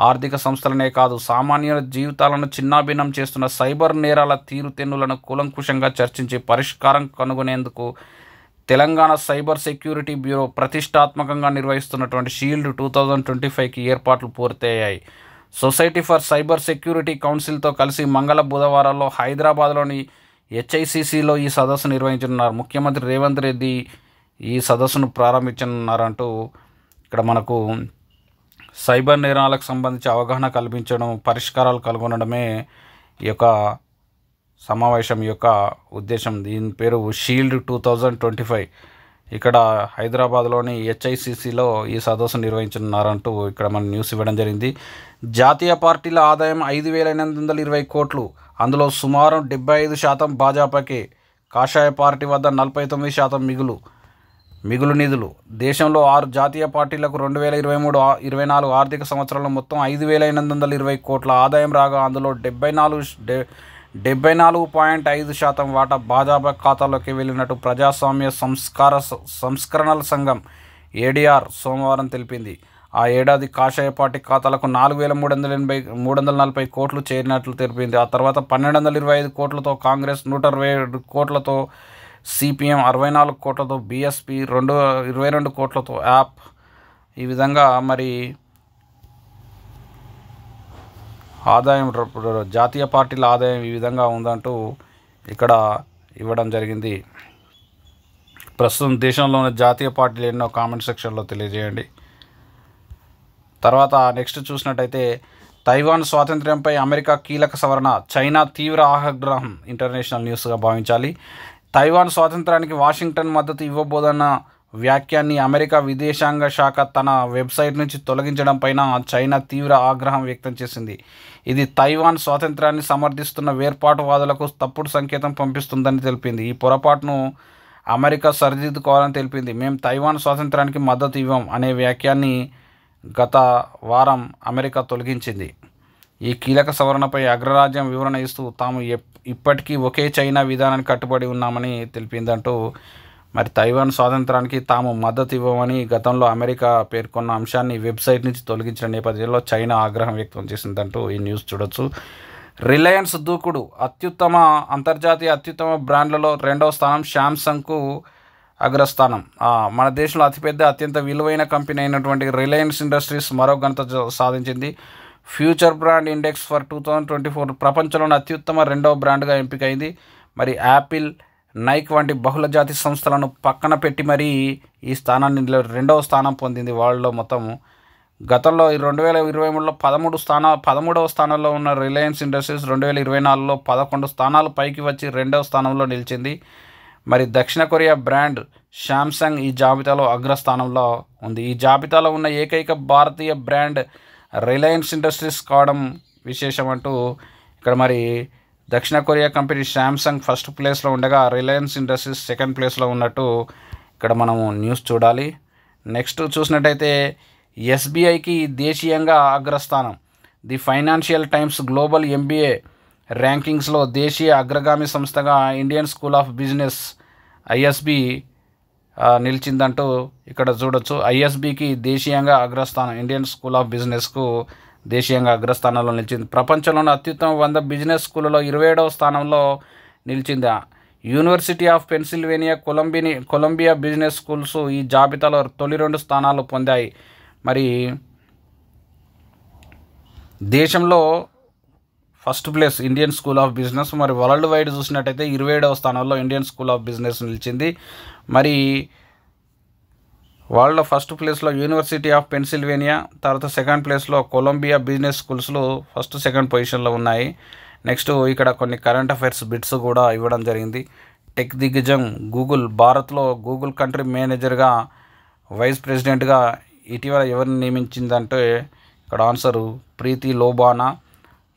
ఆర్థిక సంస్థలనే కాదు, సామాన్యుల జీవితాలను చిన్నాభిన్నం చేస్తున్న సైబర్ నేరాల తీరుతెన్నులను కూలంకుషంగా చర్చించి పరిష్కారం కనుగొనేందుకు తెలంగాణ సైబర్ సెక్యూరిటీ బ్యూరో ప్రతిష్టాత్మకంగా నిర్వహిస్తున్నటువంటి షీల్డ్ 2025కి ఏర్పాట్లు పూర్తయ్యాయి. సొసైటీ ఫర్ సైబర్ సెక్యూరిటీ కౌన్సిల్తో కలిసి బుధవారాల్లో హైదరాబాద్లోని హెచ్ఐసిసిలో ఈ సదస్సు నిర్వహించనున్నారు. ముఖ్యమంత్రి రేవంత్ రెడ్డి ఈ సదస్సును ప్రారంభించనున్నారంటూ ఇక్కడ మనకు సైబర్ నేరాలకు సంబంధించి అవగాహన కల్పించడం, పరిష్కారాలు కనుగొనడమే ఈ యొక్క సమావేశం యొక్క ఉద్దేశం. దీని పేరు షీల్డ్ 2025. ఇక్కడ హైదరాబాద్లోని హెచ్ఐసిసిలో ఈ సదస్సు నిర్వహించనున్నారంటూ ఇక్కడ మన న్యూస్ ఇవ్వడం జరిగింది. జాతీయ పార్టీల ఆదాయం 5,820 కోట్లు, అందులో సుమారు 75% భాజపాకే. కాషాయ పార్టీ వద్ద 49% మిగులు నిధులు. దేశంలో 6 జాతీయ పార్టీలకు 2023-24 ఆర్థిక సంవత్సరంలో మొత్తం 5,820 కోట్ల ఆదాయం రాగా అందులో 74.5% వాటా భాజపా ఖాతాలోకి వెళ్ళినట్టు ప్రజాస్వామ్య సంస్కరణల సంఘం ఏడీఆర్ సోమవారం తెలిపింది. ఆ ఏడాది కాషాయ పార్టీ ఖాతాలకు 4,340 కోట్లు చేరినట్లు తెలిపింది. ఆ తర్వాత 1,225 కోట్లతో కాంగ్రెస్, 127 కోట్లతో సిపిఎం, 64 కోట్లతో బీఎస్పీ, 22 కోట్లతో యాప్. ఈ విధంగా మరి ఆదాయం, జాతీయ పార్టీల ఆదాయం ఈ విధంగా ఉందంటూ ఇక్కడ ఇవ్వడం జరిగింది. ప్రస్తుతం దేశంలో ఉన్న జాతీయ పార్టీలు ఎన్నో కామెంట్ సెక్షన్లో తెలియజేయండి. తర్వాత నెక్స్ట్ చూసినట్టయితే తైవాన్ స్వాతంత్ర్యంపై అమెరికా కీలక సవరణ, చైనా తీవ్ర ఆగ్రహం ఇంటర్నేషనల్ న్యూస్గా భావించాలి. తైవాన్ స్వాతంత్రానికి వాషింగ్టన్ మద్దతు ఇవ్వబోదన్న వ్యాఖ్యాన్ని అమెరికా విదేశాంగ శాఖ తన వెబ్సైట్ నుంచి తొలగించడం పైన చైనా తీవ్ర ఆగ్రహం వ్యక్తం చేసింది. ఇది తైవాన్ స్వాతంత్రాన్ని సమర్థిస్తున్న వేర్పాటువాదులకు తప్పుడు సంకేతం పంపిస్తుందని తెలిపింది. ఈ పొరపాటును అమెరికా సరిదిద్దుకోవాలని తెలిపింది. మేము తైవాన్ స్వాతంత్రానికి మద్దతు ఇవ్వం అనే వ్యాఖ్యాన్ని గత వారం అమెరికా తొలగించింది. ఈ కీలక సవరణపై అగ్రరాజ్యం వివరణ ఇస్తూ తాము ఇప్పటికీ ఒకే చైనా విధానానికి కట్టుబడి ఉన్నామని తెలిపిందంటూ మరి తైవాన్ స్వాతంత్రానికి తాము మద్దతు ఇవ్వమని గతంలో అమెరికా పేర్కొన్న అంశాన్ని వెబ్సైట్ నుంచి తొలగించిన నేపథ్యంలో చైనా ఆగ్రహం వ్యక్తం చేసిందంటూ ఈ న్యూస్ చూడొచ్చు. రిలయన్స్ దూకుడు, అంతర్జాతీయ అత్యుత్తమ బ్రాండ్లలో 2వ స్థానం శాంసంగ్కు అగ్రస్థానం. మన దేశంలో అత్యంత విలువైన కంపెనీ అయినటువంటి రిలయన్స్ ఇండస్ట్రీస్ మరో ఘనత సాధించింది. ఫ్యూచర్ బ్రాండ్ ఇండెక్స్ ఫర్ 2024 ప్రపంచంలోని అత్యుత్తమ 2వ బ్రాండ్గా ఎంపికైంది. మరి యాపిల్, నైక్ వంటి బహుళజాతి సంస్థలను పక్కన పెట్టి మరీ ఈ స్థానాన్ని 2వ స్థానం పొందింది వరల్డ్లో మొత్తం. గతంలో 2023లో 13వ స్థానంలో ఉన్న రిలయన్స్ ఇండస్ట్రీస్ 2024లో 11 స్థానాలు పైకి వచ్చి 2వ స్థానంలో నిలిచింది. మరి దక్షిణ కొరియా బ్రాండ్ శాంసంగ్ ఈ జాబితాలో అగ్రస్థానంలో ఉంది. ఈ జాబితాలో ఉన్న ఏకైక భారతీయ బ్రాండ్ రిలయన్స్ ఇండస్ట్రీస్ కావడం విశేషం అంటూ ఇక్కడ మరి దక్షిణ కొరియా కంపెనీ శాంసంగ్ ఫస్ట్ ప్లేస్లో ఉండగా రిలయన్స్ ఇండస్ట్రీస్ సెకండ్ ప్లేస్లో ఉన్నట్టు ఇక్కడ మనము న్యూస్ చూడాలి. నెక్స్ట్ చూసినట్టయితే ఎస్బీఐకి దేశీయంగా అగ్రస్థానం. The financial times global MBA ర్యాంకింగ్స్లో దేశీయ అగ్రగామి సంస్థగా Indian school of business ISB నిలిచిందంటూ ఇక్కడ చూడొచ్చు. ఐఎస్బికి దేశీయంగా అగ్రస్థానం, ఇండియన్ స్కూల్ ఆఫ్ బిజినెస్కు దేశీయంగా అగ్రస్థానంలో నిలిచింది. ప్రపంచంలోని అత్యుత్తమ 100 బిజినెస్ స్కూళ్ళలో 27వ స్థానంలో నిలిచింది. University of Pennsylvania, Columbia business schools ఈ జాబితాలో తొలి 2 స్థానాలు పొందాయి. మరి దేశంలో first place Indian school of business. మరి వరల్డ్ వైడ్ చూసినట్టయితే 27వ స్థానంలో ఇండియన్ స్కూల్ ఆఫ్ బిజినెస్ నిలిచింది. మరి వరల్డ్లో ఫస్ట్ ప్లేస్లో యూనివర్సిటీ ఆఫ్ పెన్సిల్వేనియా, తర్వాత సెకండ్ ప్లేస్లో కొలంబియా బిజినెస్ స్కూల్స్లో ఫస్ట్ సెకండ్ పొజిషన్లో ఉన్నాయి. నెక్స్ట్ ఇక్కడ కొన్ని కరెంట్ అఫైర్స్ బిట్స్ కూడా ఇవ్వడం జరిగింది. టెక్ దిగ్గజం గూగుల్ భారత్లో గూగుల్ కంట్రీ మేనేజర్గా, వైస్ ప్రెసిడెంట్గా ఇటీవల ఎవరిని నియమించిందంటే ఇక్కడ ఆన్సరు ప్రీతి లోబానా.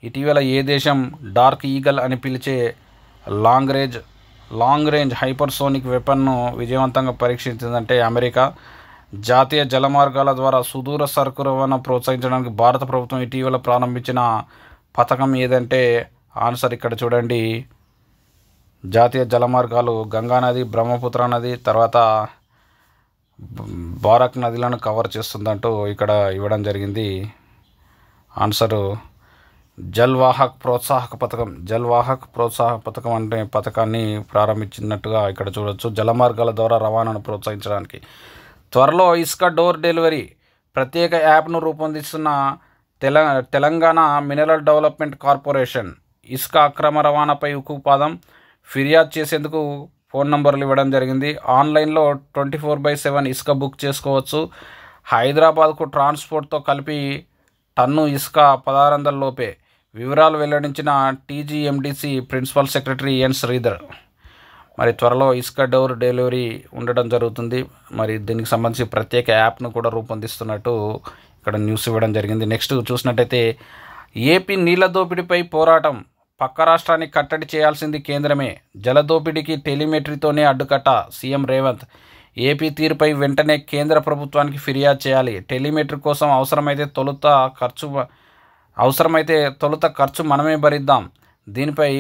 ఇటీవల ఏ దేశం డార్క్ ఈగల్ అని పిలిచే లాంగ్ రేంజ్ హైపర్సోనిక్ వెపన్ను విజయవంతంగా పరీక్షించిందంటే అమెరికా. జాతీయ జలమార్గాల ద్వారా సుదూర సరుకు రవాణా ప్రోత్సహించడానికి భారత ప్రభుత్వం ఇటీవల ప్రారంభించిన పథకం ఏదంటే ఆన్సర్ ఇక్కడ చూడండి, జాతీయ జలమార్గాలు గంగానది, బ్రహ్మపుత్ర నది, తర్వాత బారక్ నదులను కవర్ చేస్తుందంటూ ఇక్కడ ఇవ్వడం జరిగింది. ఆన్సరు జల్వాహక్ ప్రోత్సాహక పథకం అంటే పథకాన్ని ప్రారంభించినట్టుగా ఇక్కడ చూడొచ్చు. జలమార్గాల ద్వారా రవాణాను ప్రోత్సహించడానికి త్వరలో ఇసుక డోర్ డెలివరీ ప్రత్యేక యాప్ను రూపొందిస్తున్న తెలంగాణ మినరల్ డెవలప్మెంట్ కార్పొరేషన్. ఇసుక అక్రమ రవాణాపై ఉక్కుపాదం, ఫిర్యాదు చేసేందుకు ఫోన్ నంబర్లు ఇవ్వడం జరిగింది. ఆన్లైన్లో 24/7 ఇసుక బుక్ చేసుకోవచ్చు. హైదరాబాద్కు ట్రాన్స్పోర్ట్తో కలిపి టన్ను ఇసుక 1600 లోపే. వివరాలు వెల్లడించిన టీజీఎండీసీ ప్రిన్సిపల్ సెక్రటరీ ఎన్ శ్రీధర్. మరి త్వరలో ఇసుక డోర్ డెలివరీ ఉండడం జరుగుతుంది. మరి దీనికి సంబంధించి ప్రత్యేక యాప్ను కూడా రూపొందిస్తున్నట్టు ఇక్కడ న్యూస్ ఇవ్వడం జరిగింది. నెక్స్ట్ చూసినట్టయితే ఏపీ నీళ్ల దోపిడీపై పోరాటం, పక్క రాష్ట్రాన్ని కట్టడి చేయాల్సింది కేంద్రమే. జలదోపిడీకి టెలిమెట్రీతోనే అడ్డుకట్ట. సీఎం రేవంత్. ఏపీ తీరుపై వెంటనే కేంద్ర ప్రభుత్వానికి ఫిర్యాదు చేయాలి. టెలిమెట్రీ కోసం అవసరమైతే తొలుత ఖర్చు మనమే భరిద్దాం. దీనిపై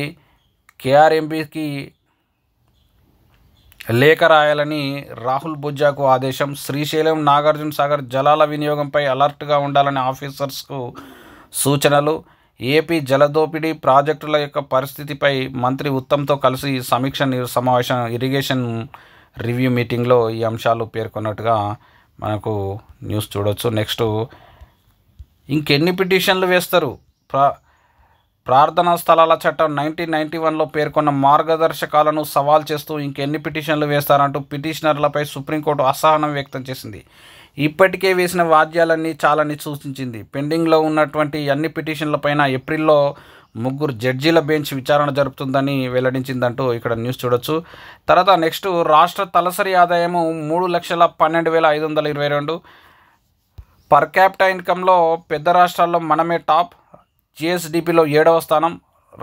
కేఆర్ఎంబీకి లేఖ రాయాలని రాహుల్ బొజ్జాకు ఆదేశం. శ్రీశైలం, నాగార్జున సాగర్ జలాల వినియోగంపై అలర్ట్గా ఉండాలని ఆఫీసర్స్కు సూచనలు. ఏపీ జలదోపిడీ ప్రాజెక్టుల యొక్క పరిస్థితిపై మంత్రి ఉత్తమ్తో కలిసి సమీక్ష సమావేశం, ఇరిగేషన్ రివ్యూ మీటింగ్లో ఈ అంశాలు పేర్కొన్నట్టుగా మనకు న్యూస్ చూడవచ్చు. నెక్స్ట్, ఇంకెన్ని పిటిషన్లు వేస్తారు? ప్రార్థనా స్థలాల చట్టం 1991లో పేర్కొన్న మార్గదర్శకాలను సవాల్ చేస్తూ ఇంకెన్ని పిటిషన్లు వేస్తారంటూ పిటిషనర్లపై సుప్రీంకోర్టు అసహనం వ్యక్తం చేసింది. ఇప్పటికే వేసిన వాద్యాలన్నీ చాలని సూచించింది. పెండింగ్లో ఉన్నటువంటి అన్ని పిటిషన్లపైన ఏప్రిల్లో 3 జడ్జీల బెంచ్ విచారణ జరుపుతుందని వెల్లడించిందంటూ ఇక్కడ న్యూస్ చూడొచ్చు. తర్వాత నెక్స్ట్, రాష్ట్ర తలసరి ఆదాయము 3,12,522. పర్ క్యాపిటా ఇన్కంలో పెద్ద రాష్ట్రాల్లో మనమే టాప్. జిఎస్డిపిలో 7వ స్థానం.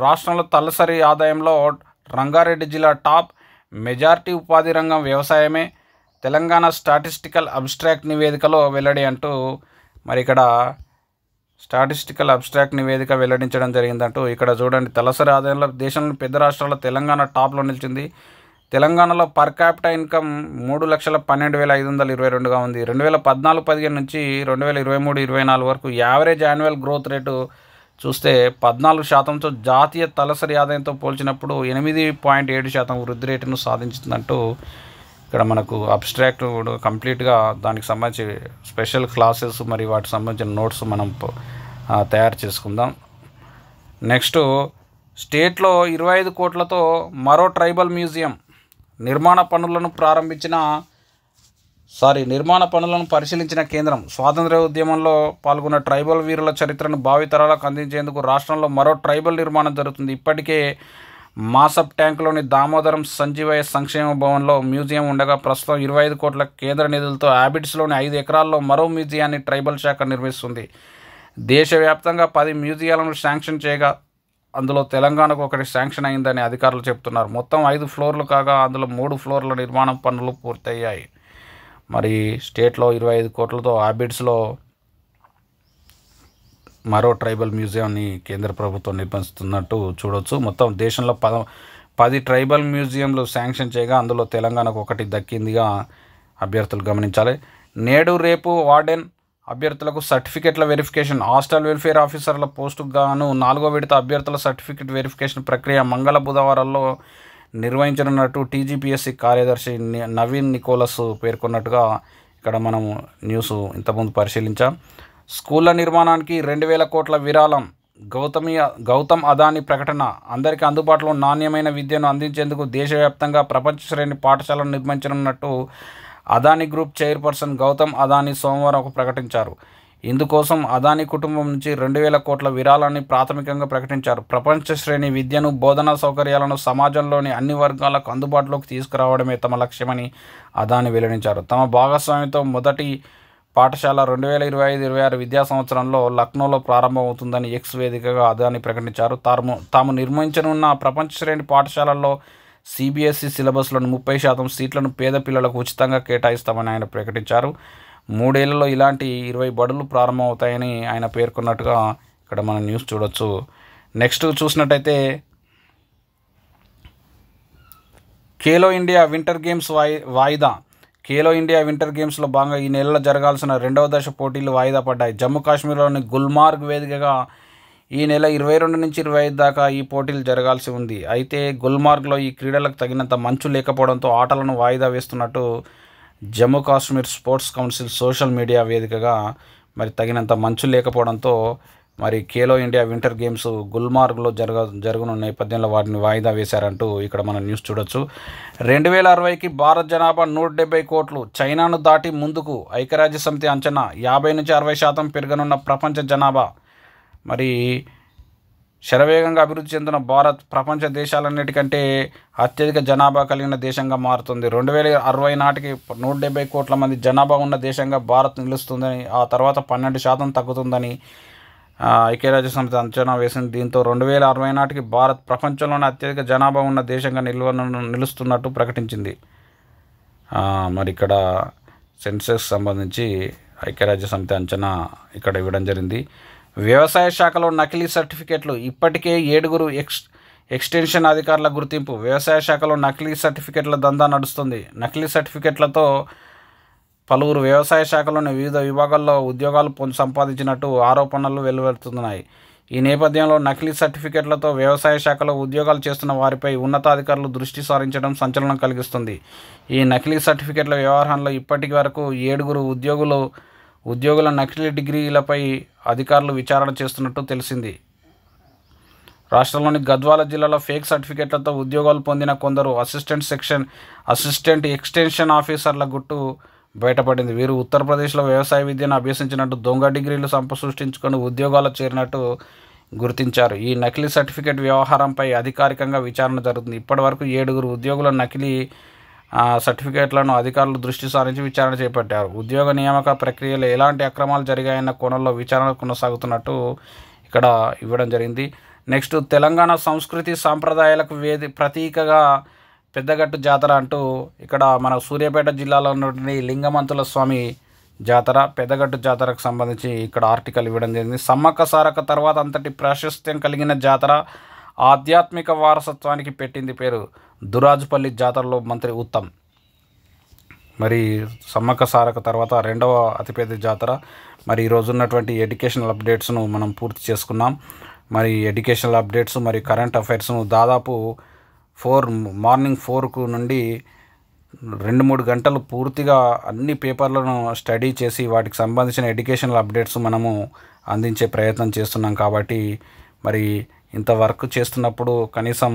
రాష్ట్రంలో తలసరి ఆదాయంలో రంగారెడ్డి జిల్లా టాప్. మెజారిటీ ఉపాధి రంగం వ్యవసాయమే. తెలంగాణ స్టాటిస్టికల్ అబ్స్ట్రాక్ట్ నివేదికలో వెల్లడి అంటూ మరి ఇక్కడ స్టాటిస్టికల్ అబ్స్ట్రాక్ట్ నివేదిక వెల్లడించడం జరిగిందంటూ ఇక్కడ చూడండి. తలసరి ఆదాయంలో దేశంలోని పెద్ద రాష్ట్రాల్లో తెలంగాణ టాప్లో నిలిచింది. తెలంగాణలో పర్ క్యాపిటా ఇన్కమ్ 3,12,522గా ఉంది. 2014-15 నుంచి 2023-24 వరకు యావరేజ్ యాన్యువల్ గ్రోత్ రేటు చూస్తే 14%తో జాతీయ తలసరి ఆదాయంతో పోల్చినప్పుడు 8.7% వృద్ధి రేటును సాధించిందంటూ ఇక్కడ మనకు అబ్స్ట్రాక్ట్ కంప్లీట్గా దానికి సంబంధించి స్పెషల్ క్లాసెస్ మరి వాటికి సంబంధించిన నోట్స్ మనం తయారు చేసుకుందాం. నెక్స్ట్, స్టేట్లో 25 కోట్లతో మరో ట్రైబల్ మ్యూజియం నిర్మాణ పనులను పరిశీలించిన కేంద్రం. స్వాతంత్ర్య ఉద్యమంలో పాల్గొన్న ట్రైబల్ వీరుల చరిత్రను భావితరాలకు అందించేందుకు రాష్ట్రంలో మరో ట్రైబల్ నిర్మాణం జరుగుతుంది. ఇప్పటికే మాసప్ ట్యాంకులోని దామోదరం సంజీవయ్య సంక్షేమ భవన్లో మ్యూజియం ఉండగా ప్రస్తుతం 25 కోట్ల కేంద్ర నిధులతో హ్యాబిట్స్లోని 5 ఎకరాల్లో మరో మ్యూజియాన్ని ట్రైబల్ శాఖ నిర్మిస్తుంది. దేశవ్యాప్తంగా 10 మ్యూజియాలను శాంక్షన్ చేయగా అందులో తెలంగాణకు ఒకటి శాంక్షన్ అయిందని అధికారులు చెబుతున్నారు. మొత్తం 5 ఫ్లోర్లు కాగా అందులో 3 ఫ్లోర్ల నిర్మాణం పనులు పూర్తయ్యాయి. మరి స్టేట్లో 25 కోట్లతో హ్యాబిట్స్లో మరో ట్రైబల్ మ్యూజియంని కేంద్ర ప్రభుత్వం నిర్మిస్తున్నట్టు చూడవచ్చు. మొత్తం దేశంలో 10 ట్రైబల్ మ్యూజియంలు శాంక్షన్ చేయగా అందులో తెలంగాణకు ఒకటి దక్కిందిగా అభ్యర్థులు గమనించాలి. నేడు రేపు వార్డెన్ అభ్యర్థులకు సర్టిఫికెట్ల వెరిఫికేషన్. హాస్టల్ వెల్ఫేర్ ఆఫీసర్ల పోస్టుకు గాను 4వ విడత అభ్యర్థుల సర్టిఫికెట్ వెరిఫికేషన్ ప్రక్రియ మంగళ బుధవారాల్లో నిర్వహించనున్నట్టు టీజీపీఎస్సీ కార్యదర్శి నవీన్ నికోలస్ పేర్కొన్నట్టుగా ఇక్కడ మనం న్యూస్ ఇంతకుముందు పరిశీలించాం. స్కూళ్ళ నిర్మాణానికి 2,000 కోట్ల విరాళం. గౌతమ్ అదానీ ప్రకటన. అందరికీ అందుబాటులో నాణ్యమైన విద్యను అందించేందుకు దేశవ్యాప్తంగా ప్రపంచ శ్రేణి పాఠశాలను నిర్మించనున్నట్టు అదానీ గ్రూప్ చైర్పర్సన్ గౌతమ్ అదానీ సోమవారం ప్రకటించారు. ఇందుకోసం అదానీ కుటుంబం నుంచి 2,000 కోట్ల విరాళాన్ని ప్రాథమికంగా ప్రకటించారు. ప్రపంచ శ్రేణి విద్యను, బోధనా సౌకర్యాలను సమాజంలోని అన్ని వర్గాలకు అందుబాటులోకి తీసుకురావడమే తమ లక్ష్యమని అదానీ వెల్లడించారు. తమ భాగస్వామ్యంతో మొదటి పాఠశాల 2025-26 విద్యా సంవత్సరంలో లక్నోలో ప్రారంభమవుతుందని ఎక్స్ వేదికగా అదానీ ప్రకటించారు. తాము నిర్మించనున్న ప్రపంచ శ్రేణి పాఠశాలల్లో సిబిఎస్ఈ సిలబస్లోని 30% సీట్లను పేద పిల్లలకు ఉచితంగా కేటాయిస్తామని ఆయన ప్రకటించారు. 3 ఏళ్లలో ఇలాంటి 20 బడులు ప్రారంభమవుతాయని ఆయన పేర్కొన్నట్టుగా ఇక్కడ మనం న్యూస్ చూడొచ్చు. నెక్స్ట్ చూసినట్టయితే ఖేలో ఇండియా వింటర్ గేమ్స్ వాయిదా. ఖేలో ఇండియా వింటర్ గేమ్స్లో భాగంగా ఈ నెలలో జరగాల్సిన 2వ దశ పోటీలు వాయిదా పడ్డాయి. జమ్మూ కాశ్మీర్లోని గుల్మార్గ్ వేదికగా ఈ నెల 22 నుంచి 25 దాకా ఈ పోటీలు జరగాల్సి ఉంది. అయితే గుల్మార్గ్లో ఈ క్రీడలకు తగినంత మంచు లేకపోవడంతో ఆటలను వాయిదా వేస్తున్నట్టు Jammu Kashmir sports council social media వేదికగా మరి తగినంత మంచు లేకపోవడంతో మరి ఖేలో ఇండియా వింటర్ గేమ్స్ గుల్మార్గ్లో జరగనున్న నేపథ్యంలో వాటిని వాయిదా వేశారంటూ ఇక్కడ మనం న్యూస్ చూడొచ్చు. 2060కి భారత్ జనాభా 170 కోట్లు, చైనాను దాటి ముందుకు. ఐక్యరాజ్య సమితి అంచనా 50 నుంచి 60% పెరగనున్న ప్రపంచ జనాభా. మరి శరవేగంగా అభివృద్ధి చెందిన భారత్ ప్రపంచ దేశాలన్నిటికంటే అత్యధిక జనాభా కలిగిన దేశంగా మారుతుంది. 2060 నాటికి 170 కోట్ల మంది జనాభా ఉన్న దేశంగా భారత్ నిలుస్తుందని, ఆ తర్వాత 12% తగ్గుతుందని ఐక్యరాజ్య సమితి అంచనా వేసింది. దీంతో 2060 నాటికి భారత్ ప్రపంచంలోనే అత్యధిక జనాభా ఉన్న దేశంగా నిలుస్తున్నట్టు ప్రకటించింది. మరి ఇక్కడ సెన్సెక్స్ సంబంధించి ఐక్యరాజ్య సమితి అంచనా ఇక్కడ ఇవ్వడం జరిగింది. వ్యవసాయ శాఖలో నకిలీ సర్టిఫికెట్లు, ఇప్పటికే 7 ఎక్స్టెన్షన్ అధికారుల గుర్తింపు. వ్యవసాయ శాఖలో నకిలీ సర్టిఫికెట్ల దందా నడుస్తుంది. నకిలీ సర్టిఫికెట్లతో పలువురు వ్యవసాయ శాఖలోని వివిధ విభాగాల్లో ఉద్యోగాలు సంపాదించినట్టు ఆరోపణలు వెలువడుతున్నాయి. ఈ నేపథ్యంలో నకిలీ సర్టిఫికెట్లతో వ్యవసాయ శాఖలో ఉద్యోగాలు చేస్తున్న వారిపై ఉన్నతాధికారులు దృష్టి సారించడం సంచలనం కలిగిస్తుంది. ఈ నకిలీ సర్టిఫికెట్ల వ్యవహారంలో ఇప్పటి వరకు 7 ఉద్యోగుల నకిలీ డిగ్రీలపై అధికారులు విచారణ చేస్తున్నట్టు తెలిసింది. రాష్ట్రంలోని గద్వాల జిల్లాలో ఫేక్ సర్టిఫికెట్లతో ఉద్యోగాలు పొందిన కొందరు అసిస్టెంట్ ఎక్స్టెన్షన్ ఆఫీసర్ల గుట్టు బయటపడింది. వీరు ఉత్తరప్రదేశ్లో వ్యవసాయ విద్యను అభ్యసించినట్టు, దొంగ డిగ్రీలు సృష్టించుకొని ఉద్యోగాలు చేరినట్టు గుర్తించారు. ఈ నకిలీ సర్టిఫికెట్ వ్యవహారంపై అధికారికంగా విచారణ జరుగుతుంది. ఇప్పటివరకు 7 ఉద్యోగుల నకిలీ సర్టిఫికేట్లను అధికారులు దృష్టి సారించి విచారణ చేపట్టారు. ఉద్యోగ నియామక ప్రక్రియలో ఎలాంటి అక్రమాలు జరిగాయన్న కోణంలో విచారణ కొనసాగుతున్నట్టు ఇక్కడ ఇవ్వడం జరిగింది. నెక్స్ట్, తెలంగాణ సంస్కృతి సాంప్రదాయాలకు ప్రతీకగా పెద్దగట్టు జాతర అంటూ ఇక్కడ మన సూర్యాపేట జిల్లాలో ఉన్నటువంటి లింగమంతుల స్వామి జాతర, పెద్దగట్టు జాతరకు సంబంధించి ఇక్కడ ఆర్టికల్ ఇవ్వడం జరిగింది. సమ్మక్క సారక్క తర్వాత అంతటి ప్రాశస్త్యం కలిగిన జాతర, ఆధ్యాత్మిక వారసత్వానికి పెట్టింది పేరు. దురాజుపల్లి జాతరలో మంత్రి ఉత్తమ్. మరి సమ్మక్క సారక్క తర్వాత 2వ అతిపెద్ద జాతర. మరి ఈరోజు ఉన్నటువంటి ఎడ్యుకేషనల్ అప్డేట్స్ను మనం పూర్తి చేసుకున్నాం. మరి ఎడ్యుకేషనల్ అప్డేట్స్ మరి కరెంట్ అఫైర్స్ను దాదాపు మార్నింగ్ 4 నుండి 2-3 గంటలు పూర్తిగా అన్ని పేపర్లను స్టడీ చేసి వాటికి సంబంధించిన ఎడ్యుకేషనల్ అప్డేట్స్ మనము అందించే ప్రయత్నం చేస్తున్నాం. కాబట్టి మరి ఇంత వర్క్ చేస్తున్నప్పుడు కనీసం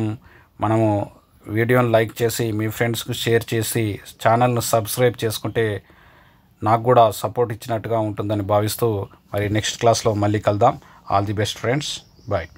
మనము వీడియోని లైక్ చేసి మీ ఫ్రెండ్స్కి షేర్ చేసి ఛానల్ను సబ్స్క్రైబ్ చేసుకుంటే నాకు కూడా సపోర్ట్ ఇచ్చినట్టుగా ఉంటుందని భావిస్తూ మరి నెక్స్ట్ క్లాస్లో మళ్ళీ కలుద్దాం. All the best friends. Bye.